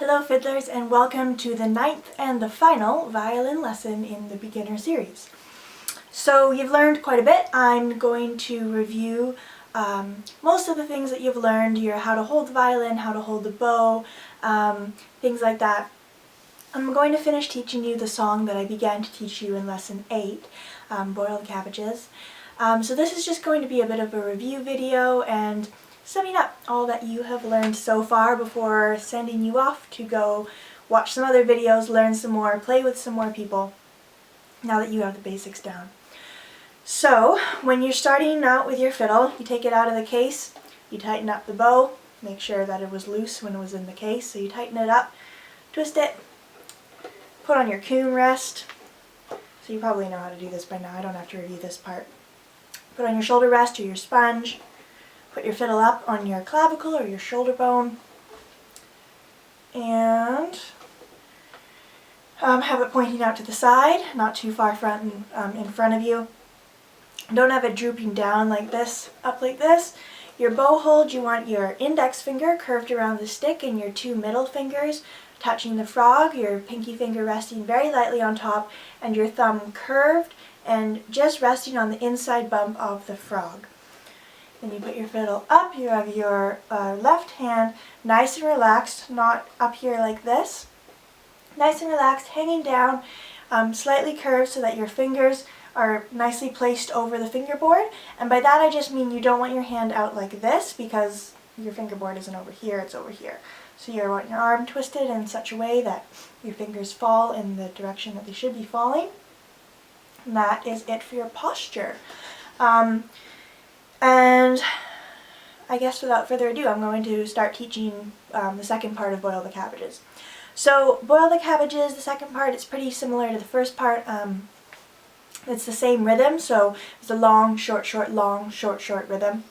Hello fiddlers, and welcome to the 9th and the final violin lesson in the beginner series. So you've learned quite a bit. I'm going to review most of the things that you've learned, how to hold the violin, how to hold the bow, things like that. I'm going to finish teaching you the song that I began to teach you in lesson 8, Boiled Cabbages. So this is just going to be a bit of a review video and summing up all that you have learned so far before sending you off to go watch some other videos, learn some more, play with some more people, now that you have the basics down. So, when you're starting out with your fiddle, you take it out of the case, you tighten up the bow, make sure that it was loose when it was in the case, so you tighten it up, twist it, put on your coon rest, so you probably know how to do this by now, I don't have to review this part. Put on your shoulder rest or your sponge. Put your fiddle up on your clavicle or your shoulder bone and have it pointing out to the side, not too far in front of you. Don't have it drooping down like this, up like this. Your bow hold, you want your index finger curved around the stick and your two middle fingers touching the frog, your pinky finger resting very lightly on top and your thumb curved and just resting on the inside bump of the frog. Then you put your fiddle up, you have your left hand nice and relaxed, not up here like this. Nice and relaxed, hanging down, slightly curved so that your fingers are nicely placed over the fingerboard. And by that I just mean you don't want your hand out like this because your fingerboard isn't over here, it's over here. So you want your arm twisted in such a way that your fingers fall in the direction that they should be falling. And that is it for your posture. And I guess without further ado, I'm going to start teaching the second part of Boil the Cabbages. So, Boil the Cabbages, the second part, it's pretty similar to the first part. It's the same rhythm, so it's a long, short, short, long, short, short rhythm.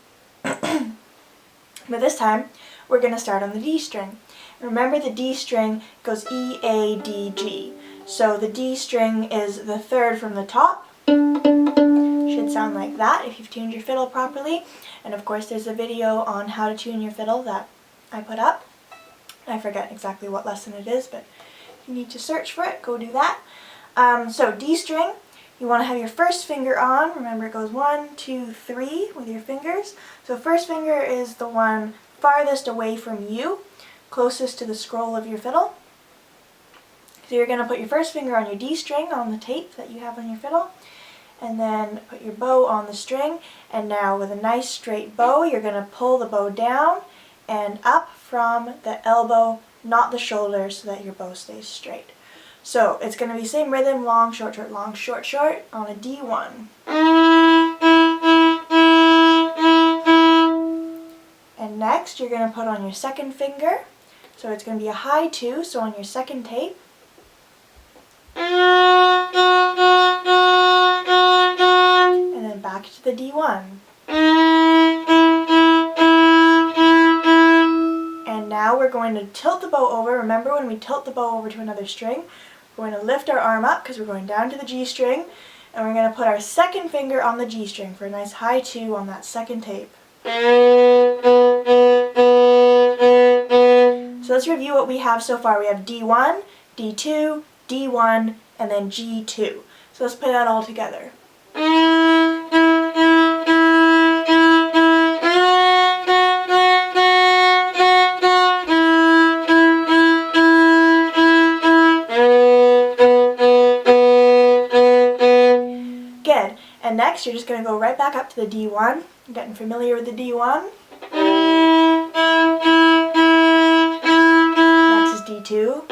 But this time, we're going to start on the D string. Remember, the D string goes E, A, D, G. So the D string is the third from the top. Should sound like that if you've tuned your fiddle properly. And of course there's a video on how to tune your fiddle that I put up. I forget exactly what lesson it is, but if you need to search for it, go do that. So D string, you want to have your first finger on. Remember it goes 1, 2, 3 with your fingers. So first finger is the one farthest away from you, closest to the scroll of your fiddle. So you're going to put your first finger on your D string on the tape that you have on your fiddle. And then put your bow on the string, and now with a nice straight bow you're going to pull the bow down and up from the elbow, not the shoulder, so that your bow stays straight. So it's going to be same rhythm, long, short, short, long, short, short on a D1. And next you're going to put on your second finger, so it's going to be a high 2, so on your second tape. Back to the D1. And now we're going to tilt the bow over. Remember, when we tilt the bow over to another string, we're going to lift our arm up because we're going down to the G string, and we're going to put our second finger on the G string for a nice high 2 on that second tape. So let's review what we have so far. We have D1, D2, D1, and then G2. So let's play that all together. And next, you're just going to go right back up to the D1. I'm getting familiar with the D1. Next is D2.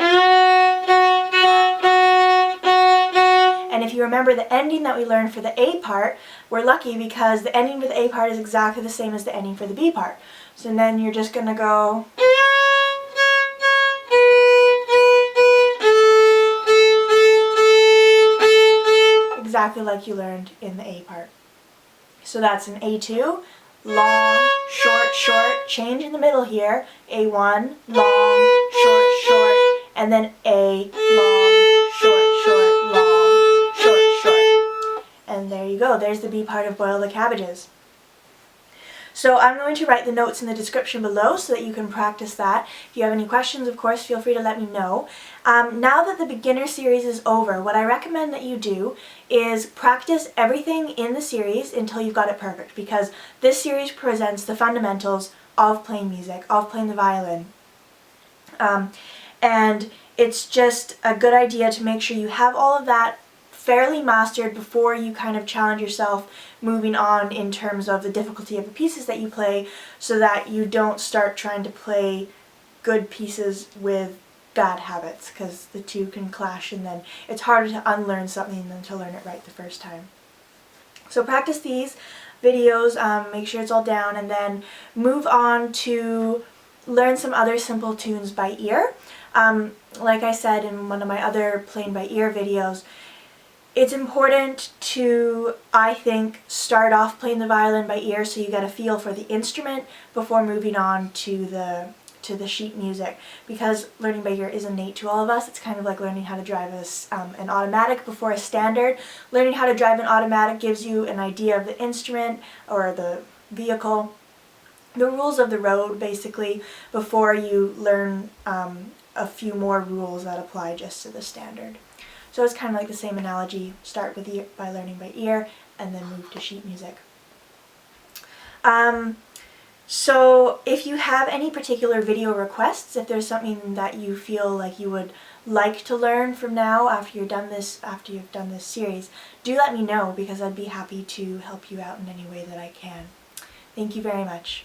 And if you remember the ending that we learned for the A part, we're lucky because the ending for the A part is exactly the same as the ending for the B part. So then you're just going to go... exactly like you learned in the A part. So that's an A2, long, short, short, change in the middle here, A1, long, short, short, and then A, long, short, short, long, short, short. And there you go, there's the B part of Boil the Cabbages. So I'm going to write the notes in the description below so that you can practice that. If you have any questions, of course, feel free to let me know. Now that the beginner series is over, what I recommend that you do is practice everything in the series until you've got it perfect, because this series presents the fundamentals of playing music, of playing the violin. And it's just a good idea to make sure you have all of that fairly mastered before you kind of challenge yourself moving on in terms of the difficulty of the pieces that you play, so that you don't start trying to play good pieces with bad habits, because the two can clash and then it's harder to unlearn something than to learn it right the first time. So practice these videos, make sure it's all down, and then move on to learn some other simple tunes by ear. Like I said in one of my other playing by ear videos, it's important to, I think, start off playing the violin by ear so you get a feel for the instrument before moving on to the sheet music, because learning by ear is innate to all of us. It's kind of like learning how to drive an automatic before a standard. Learning how to drive an automatic gives you an idea of the instrument or the vehicle, the rules of the road basically, before you learn a few more rules that apply just to the standard. So it's kind of like the same analogy. Start with by learning by ear and then move to sheet music. So if you have any particular video requests, if there's something that you feel like you would like to learn from now after you've done this series, do let me know, because I'd be happy to help you out in any way that I can. Thank you very much.